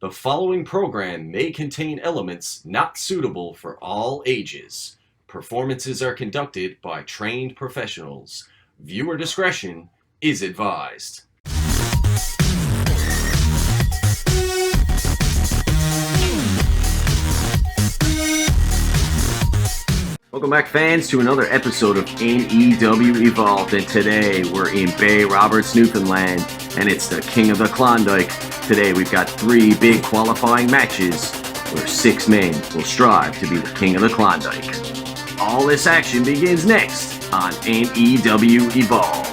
The following program may contain elements not suitable for all ages. Performances are conducted by trained professionals. Viewer discretion is advised. Welcome back, fans, to another episode of NEW Evolved, and today we're in Bay Roberts, Newfoundland, and it's the King of the Klondyke. Today we've got 3 big qualifying matches where 6 men will strive to be the King of the Klondyke. All this action begins next on NEW Evolved.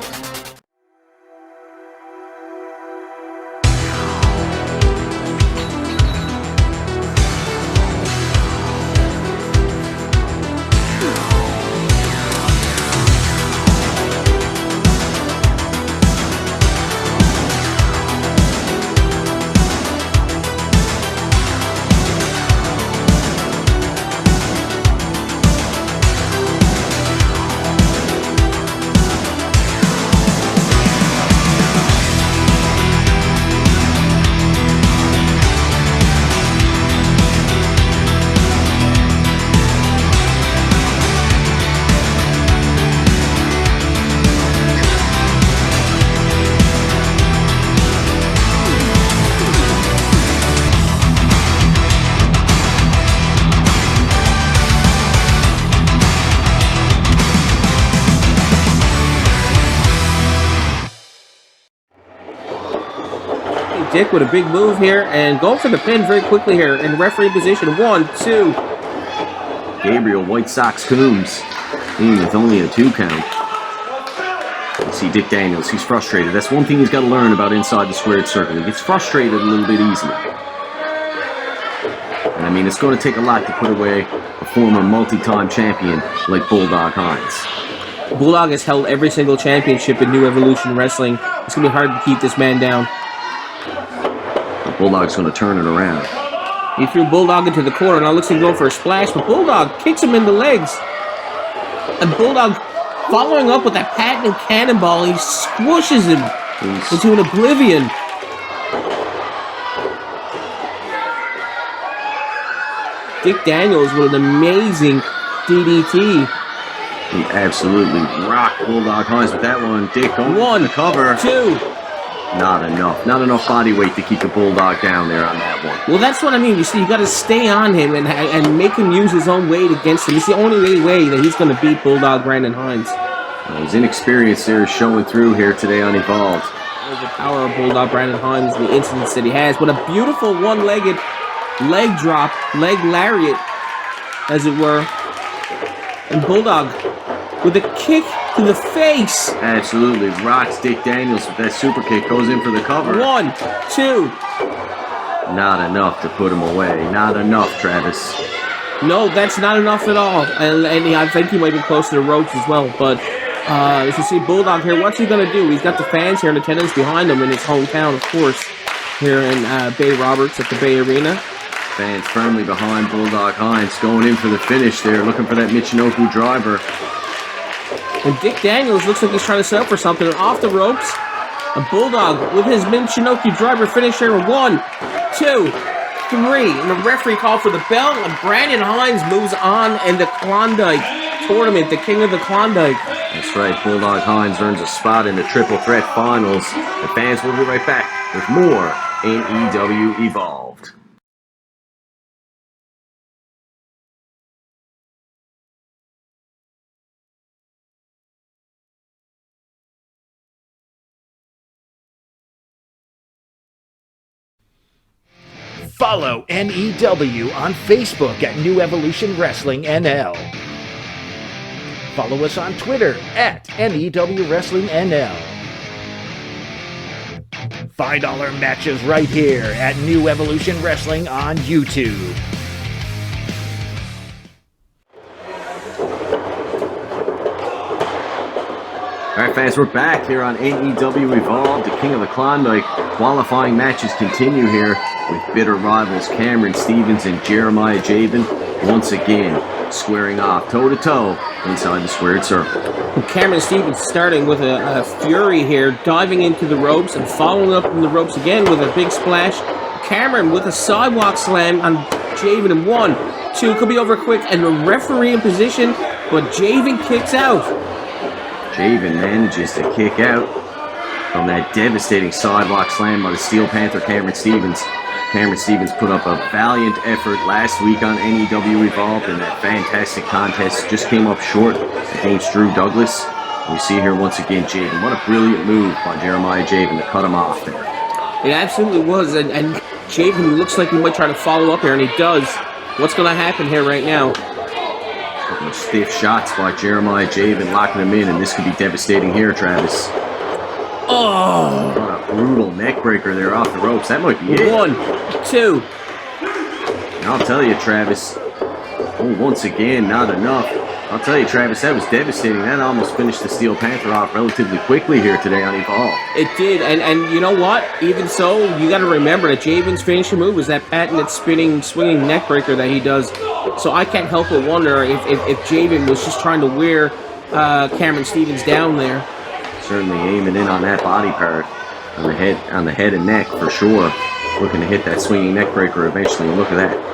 Dick with a big move here and going for the pin very quickly here in referee position. 1, 2. Gabriel White Sox Coombs in with only a 2 count. You see Dick Daniels, he's frustrated. That's one thing he's got to learn about inside the squared circle. He gets frustrated a little bit easily. And I mean, it's going to take a lot to put away a former multi-time champion like Bulldog Hynes. Bulldog has held every single championship in New Evolution Wrestling. It's going to be hard to keep this man down. Bulldog's going to turn it around. He threw Bulldog into the corner. Now looks like he's going for a splash, but Bulldog kicks him in the legs. And Bulldog, following up with that patented cannonball, he squishes him into an oblivion. Dick Daniels with an amazing DDT. He absolutely rocked Bulldog Hynes with that one. Dick going 1, for the cover. 2. Not enough body weight to keep the Bulldog down there on that one. Well, that's what I mean. You see, you got to stay on him and make him use his own weight against him. It's the only way that he's going to beat Bulldog Brandon Hynes. Well, his inexperience there is showing through here today on Evolved. The power of Bulldog Brandon Hynes, the incidents that he has. What a beautiful one-legged leg drop, leg lariat, as it were. And Bulldog with a kick to the face. Absolutely rocks Dick Daniels with that super kick. Goes in for the cover. 1, 2. Not enough to put him away. Not enough, Travis. No, that's not enough at all. And I think he might be close to the ropes as well. But as you see Bulldog here, what's he going to do? He's got the fans here in attendance behind him in his hometown, of course, here in Bay Roberts at the Bay Arena. Fans firmly behind Bulldog Hynes. Going in for the finish there. Looking for that Michinoku driver. And Dick Daniels looks like he's trying to set up for something. And off the ropes, a Bulldog with his Michinoku driver finisher. 1, 2, 3. And the referee called for the bell. And Brandon Hynes moves on in the Klondyke tournament, the King of the Klondyke. That's right. Bulldog Hynes earns a spot in the Triple Threat Finals. The fans will be right back with more NEW Evolved. Follow NEW on Facebook at New Evolution Wrestling NL. Follow us on Twitter at NEW Wrestling NL. Find all our matches right here at New Evolution Wrestling on YouTube. Alright, fans, we're back here on NEW Evolved, the King of the Klondike. Qualifying matches continue here with bitter rivals Cameron Stevens and Jeremiah Jayven once again squaring off toe-to-toe inside the squared circle. Cameron Stevens starting with a fury here, diving into the ropes and following up in the ropes again with a big splash. Cameron with a sidewalk slam on Jayven in 1, 2, could be over quick, and the referee in position, but Jayven kicks out. Jayven manages to kick out from that devastating sidewalk slam by the Steel Panther Cameron Stevens. Cameron Stevens put up a valiant effort last week on NEW Evolved in that fantastic contest. Just came up short against Drew Douglas. We see here once again Jayven. What a brilliant move by Jeremiah Jayven to cut him off there. It absolutely was, and Jayven looks like he might try to follow up here, and he does. What's going to happen here right now? Couple of stiff shots by Jeremiah Jayven, locking him in, and this could be devastating here, Travis. Oh! What a brutal neck breaker there off the ropes. That might be it. 1, 2. And I'll tell you, Travis. Oh, once again, not enough. I'll tell you, Travis, that was devastating. That almost finished the Steel Panther off relatively quickly here today on Evolve. It did, and you know what? Even so, you got to remember that Jayven's finishing move is that patented spinning, swinging neck breaker that he does. So I can't help but wonder if Jayven was just trying to wear Cameron Stevens down there. Certainly aiming in on that body part, on the head and neck for sure. Looking to hit that swinging neck breaker eventually. Look at that.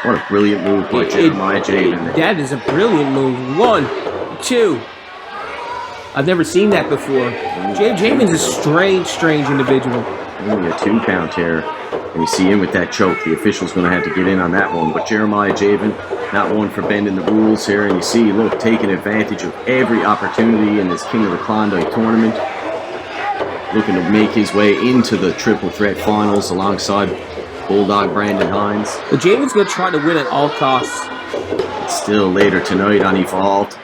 What a brilliant move by Jeremiah Jayven. That is a brilliant move. 1, 2. I've never seen that before. Jayven's a strange individual. Only a 2 count here. And you see him with that choke. The official's going to have to get in on that one. But Jeremiah Jayven, not one for bending the rules here. And you see, look, taking advantage of every opportunity in this King of the Klondike tournament. Looking to make his way into the triple threat finals alongside Bulldog Brandon Hynes. But Jayven's going to try to win at all costs. It's still later tonight on Evolved.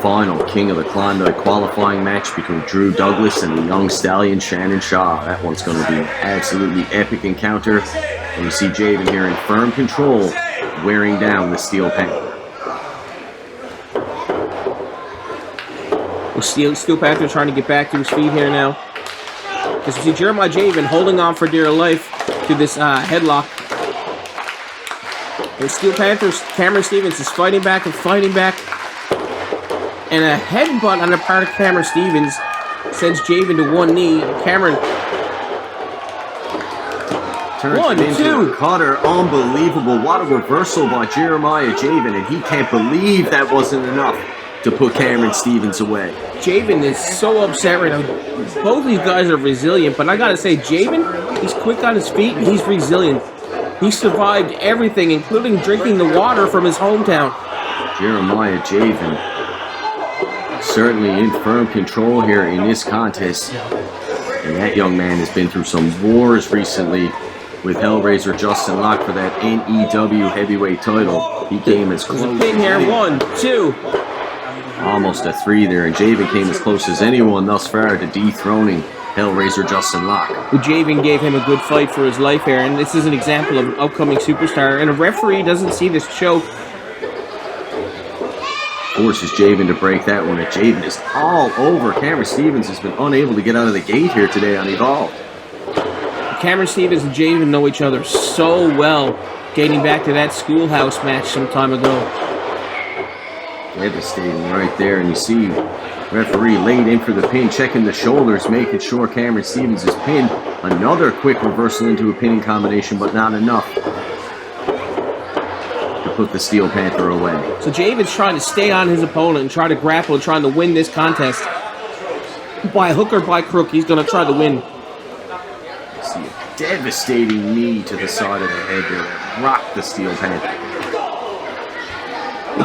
Final King of the Klondike qualifying match between Drew Douglas and the young Stallion Shannon Shaw. That one's going to be an absolutely epic encounter. And you see Jayven here in firm control, wearing down the Steel Panther. Well, Steel Panther trying to get back to his feet here now. As you see Jeremiah Jayven holding on for dear life to this headlock. And Steel Panther's Cameron Stevens is fighting back. And a headbutt on the part of Cameron Stevens sends Jayven to one knee. Cameron. Turns 1, it into 2. a cutter. Unbelievable. What a reversal by Jeremiah Jayven. And he can't believe that wasn't enough to put Cameron Stevens away. Jayven is so upset right now. Both these guys are resilient, but I gotta say, Jayven, he's quick on his feet and he's resilient. He survived everything, including drinking the water from his hometown. Jeremiah Jayven certainly in firm control here in this contest. And that young man has been through some wars recently with Hellraiser Justin Locke for that NEW heavyweight title. He came as close. There's a pin here. 1, 2. Almost a 3 there, and Jayven came as close as anyone thus far to dethroning Hellraiser Justin Locke. Well, Jayven gave him a good fight for his life here, and this is an example of an upcoming superstar. And a referee doesn't see this choke. Forces Jayven to break that one, and Jayven is all over. Cameron Stevens has been unable to get out of the gate here today on Evolve. Cameron Stevens and Jayven know each other so well, dating back to that schoolhouse match some time ago. Devastating right there, and you see referee laid in for the pin, checking the shoulders, making sure Cameron Stevens is pinned. Another quick reversal into a pinning combination, but not enough to put the Steel Panther away. So Jayven's trying to stay on his opponent and try to grapple and trying to win this contest. By hook or by crook, he's going to try to win. See a devastating knee to the side of the head there that rocked the Steel Panther.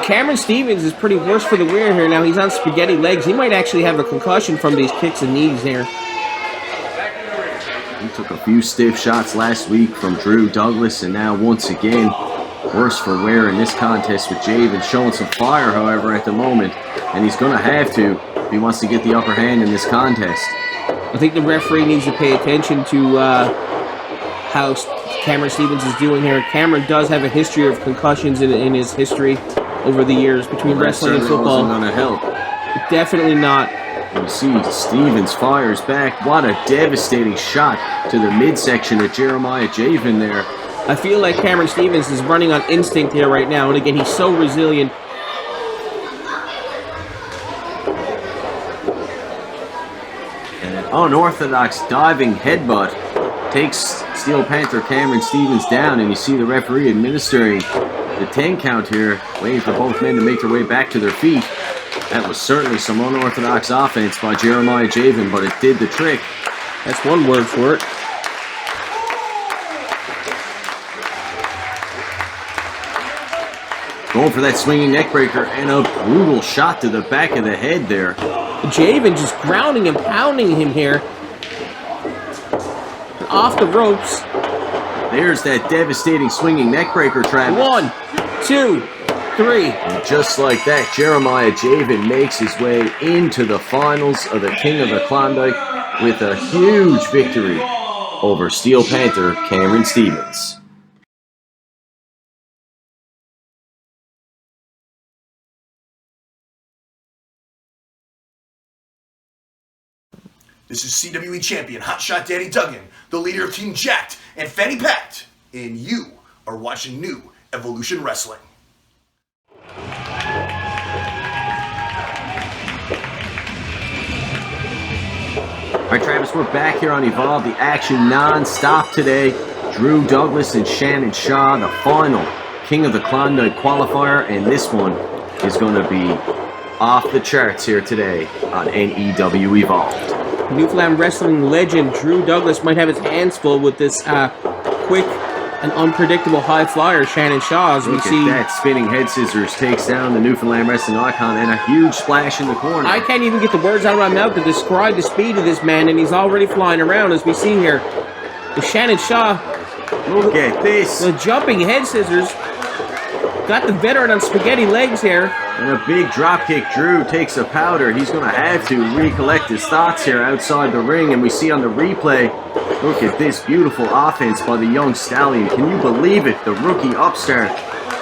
Cameron Stevens is pretty worse for the wear here now. He's on spaghetti legs. He might actually have a concussion from these kicks and knees there. He took a few stiff shots last week from Drew Douglas, and now once again, worse for wear in this contest with Jayven showing some fire, however, at the moment. And he's going to have to if he wants to get the upper hand in this contest. I think the referee needs to pay attention to how Cameron Stevens is doing here. Cameron does have a history of concussions in his history over the years between wrestling and football. Wasn't going to help. Definitely not. You see Stevens fires back. What a devastating shot to the midsection of Jeremiah Jayven there. I feel like Cameron Stevens is running on instinct here right now. And again, he's so resilient. And an unorthodox diving headbutt takes Steel Panther Cameron Stevens down, and you see the referee administering the 10 count here, waiting for both men to make their way back to their feet. That was certainly some unorthodox offense by Jeremiah Jayven, but it did the trick. That's one word for it. Going for that swinging neckbreaker and a brutal shot to the back of the head there. Jayven just grounding and pounding him here. Off the ropes. There's that devastating swinging neckbreaker, Travis. 1, 2, 3. And just like that, Jeremiah Jayven makes his way into the finals of the King of the Klondike with a huge victory over Steel Panther Cameron Stevens. This is CWE champion Hotshot Danny Duggan, the leader of Team Jacked and Fanny Packed, and you are watching New Evolution Wrestling. All right, Travis, we're back here on Evolve. The action non-stop today. Drew Douglas and Shannon Shaw, the final King of the Klondike qualifier, and this one is going to be off the charts here today on NEW Evolved. Newfoundland wrestling legend Drew Douglas might have his hands full with this quick and unpredictable high flyer Shannon Shaw, as we see. Look at that, spinning head scissors takes down the Newfoundland wrestling icon, and a huge splash in the corner. I can't even get the words out of my mouth to describe the speed of this man, and he's already flying around, as we see here. The Shannon Shaw. Look at this. The jumping head scissors. Got the veteran on spaghetti legs here. And a big drop kick. Drew takes a powder. He's going to have to recollect his thoughts here outside the ring. And we see on the replay, look at this beautiful offense by the young Stallion. Can you believe it? The rookie upstart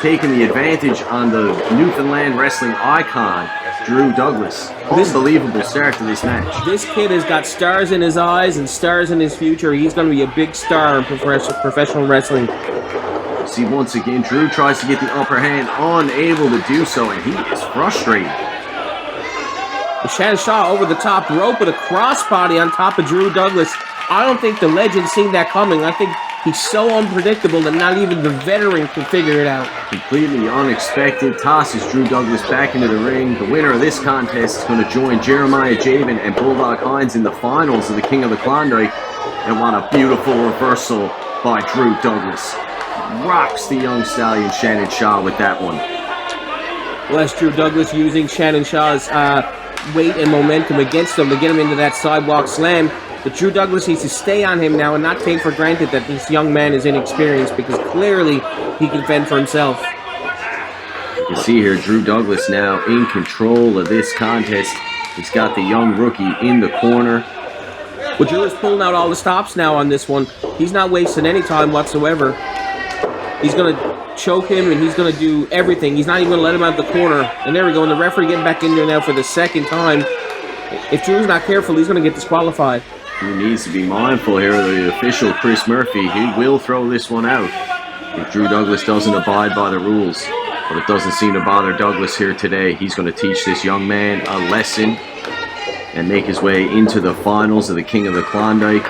taking the advantage on the Newfoundland wrestling icon, Drew Douglas. Unbelievable start to this match. This kid has got stars in his eyes and stars in his future. He's going to be a big star in professional wrestling. See, once again, Drew tries to get the upper hand, unable to do so, and he is frustrated. Shannon Shaw over the top rope with a crossbody on top of Drew Douglas. I don't think the legend seen that coming. I think he's so unpredictable that not even the veteran can figure it out. Completely unexpected, tosses Drew Douglas back into the ring. The winner of this contest is going to join Jeremiah Jayven and Bulldog Hynes in the finals of the King of the Klondike. And what a beautiful reversal by Drew Douglas. Rocks the young Stallion Shannon Shaw with that one. Well, that's Drew Douglas using Shannon Shaw's weight and momentum against him to get him into that sidewalk slam. But Drew Douglas needs to stay on him now and not take for granted that this young man is inexperienced, because clearly he can fend for himself. You can see here Drew Douglas now in control of this contest. He's got the young rookie in the corner. Well, Drew is pulling out all the stops now on this one. He's not wasting any time whatsoever. He's going to choke him, and he's going to do everything. He's not even going to let him out of the corner. And there we go. And the referee getting back in there now for the second time. If Drew's not careful, he's going to get disqualified. He needs to be mindful here of the official, Chris Murphy. He will throw this one out if Drew Douglas doesn't abide by the rules. But it doesn't seem to bother Douglas here today. He's going to teach this young man a lesson and make his way into the finals of the King of the Klondike.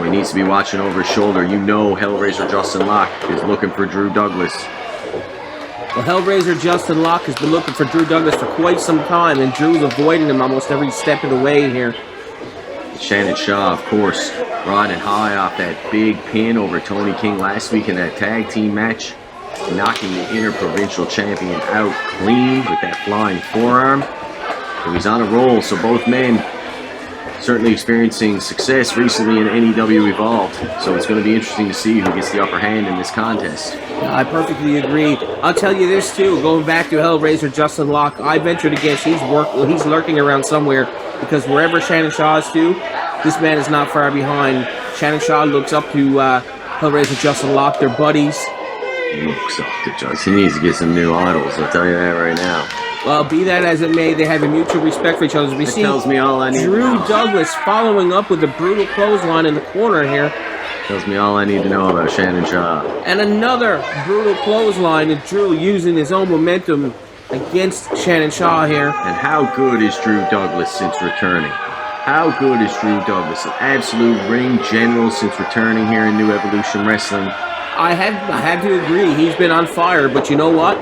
He needs to be watching over his shoulder. You know Hellraiser Justin Locke is looking for Drew Douglas. Well, Hellraiser Justin Locke has been looking for Drew Douglas for quite some time, and Drew's avoiding him almost every step of the way here. Shannon Shaw, of course, riding high off that big pin over Tony King last week in that tag team match, knocking the interprovincial champion out clean with that flying forearm. So he's on a roll, so both men certainly experiencing success recently in NEW Evolved, so it's going to be interesting to see who gets the upper hand in this contest. I perfectly agree. I'll tell you this too, going back to Hellraiser Justin Locke, I venture to guess he's lurking around somewhere, because wherever Shannon Shaw is to, this man is not far behind. Shannon Shaw looks up to Hellraiser Justin Locke, they're buddies. He looks up to Justin. He needs to get some new idols, I'll tell you that right now. Well, be that as it may, they have a mutual respect for each other. As we see, tells me all I need Drew to know. Douglas following up with a brutal clothesline in the corner here. Tells me all I need to know about Shannon Shaw. And another brutal clothesline, and Drew using his own momentum against Shannon Shaw here. And how good is Drew Douglas since returning? How good is Drew Douglas? An absolute ring general since returning here in New Evolution Wrestling. I had to agree. He's been on fire, but you know what?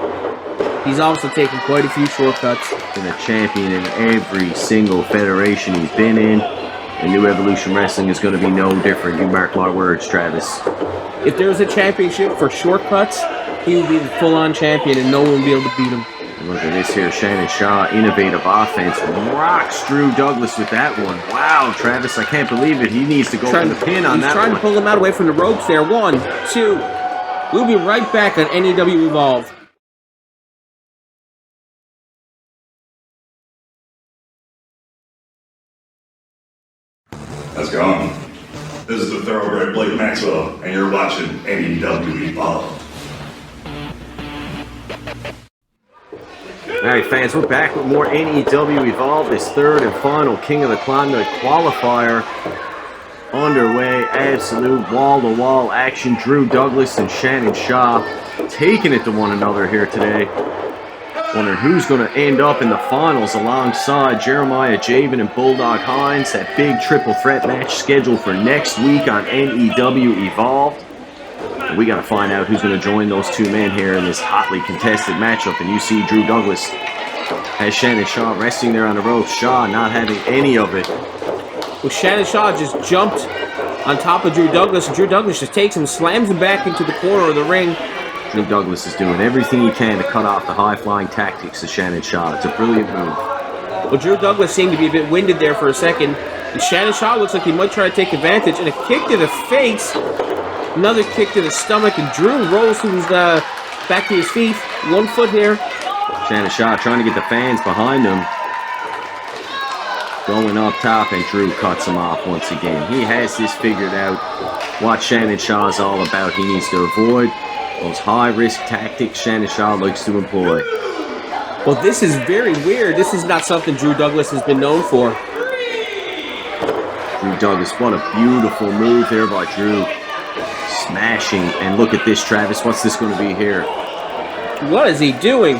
He's also taken quite a few shortcuts. Been a champion in every single federation he's been in. And New Evolution Wrestling is going to be no different. You mark my words, Travis. If there was a championship for shortcuts, he would be the full-on champion and no one would be able to beat him. Look at this here, Shannon Shaw, innovative offense, rocks Drew Douglas with that one. Wow, Travis, I can't believe it. He needs to go for the pin on that one. He's trying to pull him out away from the ropes there. 1, 2. We'll be right back on NEW Evolve. How's it going? This is the Thoroughbred Blake Maxwell, and you're watching NEW Evolve. Alright fans, we're back with more NEW Evolve, this third and final King of the Klondike qualifier underway. Absolute wall-to-wall action. Drew Douglas and Shannon Shaw taking it to one another here today. Wondering who's going to end up in the finals alongside Jeremiah Jayven and Bulldog Hynes. That big triple threat match scheduled for next week on NEW Evolved. We got to find out who's going to join those two men here in this hotly contested matchup. And you see Drew Douglas has Shannon Shaw resting there on the ropes. Shaw not having any of it. Well, Shannon Shaw just jumped on top of Drew Douglas, and Drew Douglas just takes him, slams him back into the corner of the ring. Drew Douglas is doing everything he can to cut off the high-flying tactics of Shannon Shaw. It's a brilliant move. Well, Drew Douglas seemed to be a bit winded there for a second. And Shannon Shaw looks like he might try to take advantage. And a kick to the face. Another kick to the stomach, and Drew rolls to his, back to his feet. 1 foot here. Shannon Shaw trying to get the fans behind him. Going up top, and Drew cuts him off once again. He has this figured out. What Shannon Shaw is all about. He needs to avoid those high-risk tactics Shannon Shaw likes to employ. Well, this is very weird. This is not something Drew Douglas has been known for. Drew Douglas, what a beautiful move there by Drew. Smashing, and look at this, Travis. What's this going to be here? What is he doing?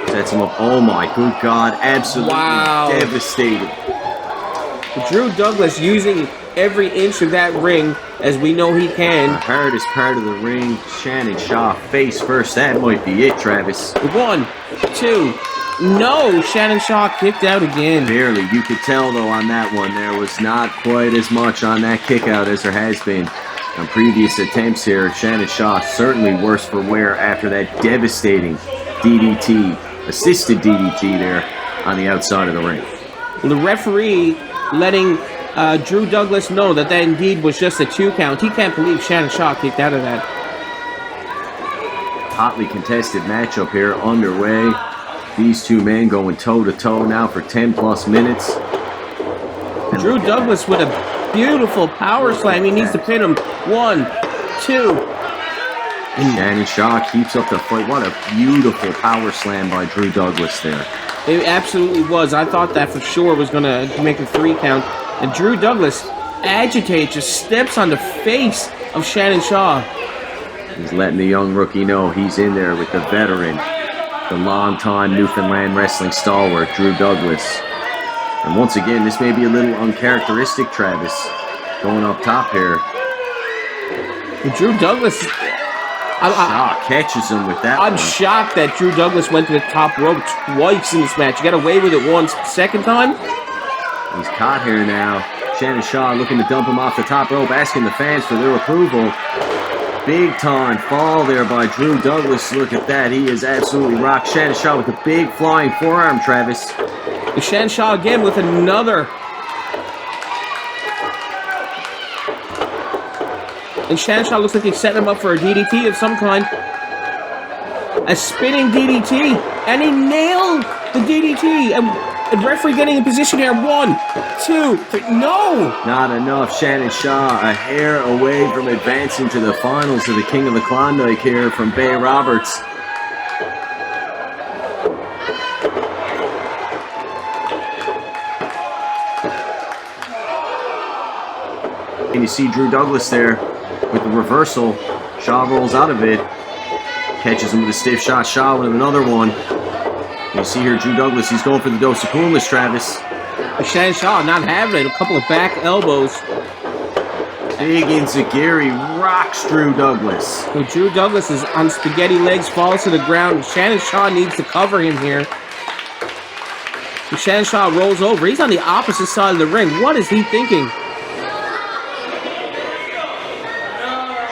Sets him up. Oh my good God. Absolutely devastated. Drew Douglas using every inch of that ring as we know he can. The hardest part of the ring. Shannon Shaw face first. That might be it, Travis. 1, 2. No, Shannon Shaw kicked out again. Barely. You could tell, though, on that one, there was not quite as much on that kick out as there has been on previous attempts here. Shannon Shaw certainly worse for wear after that devastating DDT, assisted DDT there on the outside of the ring. The referee letting Drew Douglas know that indeed was just a 2 count. He can't believe Shannon Shaw kicked out of that. Hotly contested matchup here underway. These two men going toe-to-toe now for 10 plus minutes. And Drew Douglas with a beautiful power slam. He needs to pin him. 1, 2. And Shannon Shaw keeps up the fight. What a beautiful power slam by Drew Douglas there. It absolutely was. I thought that for sure was going to make a 3 count. And Drew Douglas, agitated, just steps on the face of Shannon Shaw. He's letting the young rookie know he's in there with the veteran, the longtime Newfoundland wrestling stalwart, Drew Douglas. And once again, this may be a little uncharacteristic, Travis, going up top here. And Drew Douglas... Shaw catches him with that I'm one. shocked that Drew Douglas went to the top rope twice in this match. He got away with it once. Second time? He's caught here now. Shannon Shaw looking to dump him off the top rope, asking the fans for their approval. Big time fall there by Drew Douglas. Look at that. He is absolutely rocked. Shannon Shaw with a big flying forearm, Travis. And Shannon Shaw again with another. And Shannon Shaw looks like he's setting him up for a DDT of some kind. A spinning DDT. And he nailed the DDT. And referee getting in position here. 1, 2, 3. No! Not enough. Shannon Shaw a hair away from advancing to the finals of the King of the Klondike here from Bay Roberts. And you see Drew Douglas there with the reversal. Shaw rolls out of it. Catches him with a stiff shot. Shaw with another one. You see here Drew Douglas, he's going for the dose of coolness, Travis. But Shannon Shaw not having it. A couple of back elbows. Big enziguri rocks Drew Douglas. So Drew Douglas is on spaghetti legs, falls to the ground. Shannon Shaw needs to cover him here. And Shannon Shaw rolls over. He's on the opposite side of the ring. What is he thinking?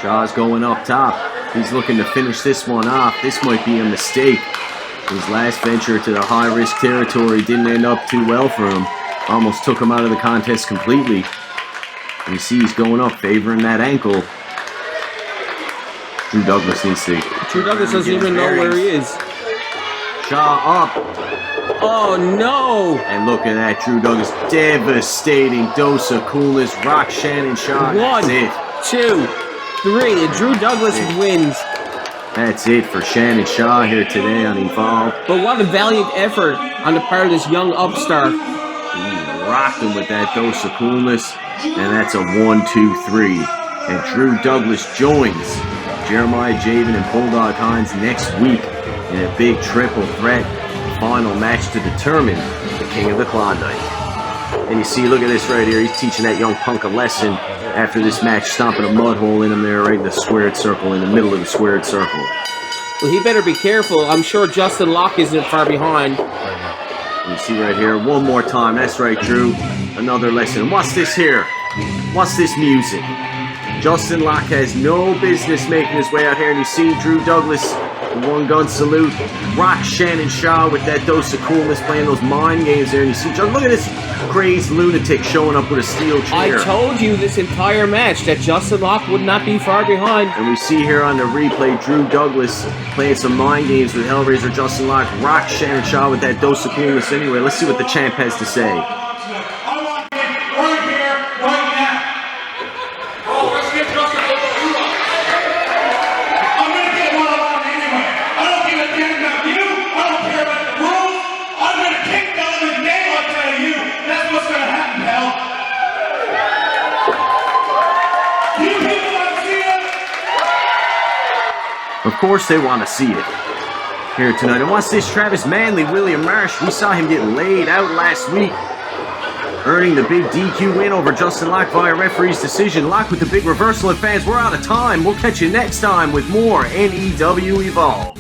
Shaw's going up top. He's looking to finish this one off. This might be a mistake. His last venture to the high-risk territory didn't end up too well for him. Almost took him out of the contest completely. And you see he's going up, favoring that ankle. Drew Douglas needs to... Drew Douglas doesn't even know where he is. Shaw up. Oh, no! And look at that, Drew Douglas. Devastating dose of coolness. Rock Shannon Shaw. One, That's it. 2, 3, and Drew Douglas wins. That's it for Shannon Shaw here today on Evolve. But what a valiant effort on the part of this young upstart. He rocked him with that dose of coolness. And that's a 1, 2, 3. And Drew Douglas joins Jeremiah Jayven and Bulldog Hynes next week in a big triple threat final match to determine the King of the Klondike. And you see, look at this right here. He's teaching that young punk a lesson after this match, stomping a mud hole in him there right in the squared circle, in the middle of the squared circle. Well, he better be careful. I'm sure Justin Locke isn't far behind. And you see right here, one more time. That's right, Drew. Another lesson. What's this here? What's this music? Justin Locke has no business making his way out here. And you see Drew Douglas, the one-gun salute. Rock Shannon Shaw with that dose of coolness, playing those mind games there. And you see, look at this crazed lunatic showing up with a steel chair. I told you this entire match that Justin Locke would not be far behind. And we see here on the replay, Drew Douglas playing some mind games with Hellraiser Justin Locke. Rock Shannon Shaw with that dose of coolness. Anyway, let's see what the champ has to say. Of course they want to see it here tonight. And what's this Travis Manley, William Marsh? We saw him get laid out last week, earning the big DQ win over Justin Locke via referee's decision. Locke with the big reversal. And fans, we're out of time. We'll catch you next time with more NEW Evolve.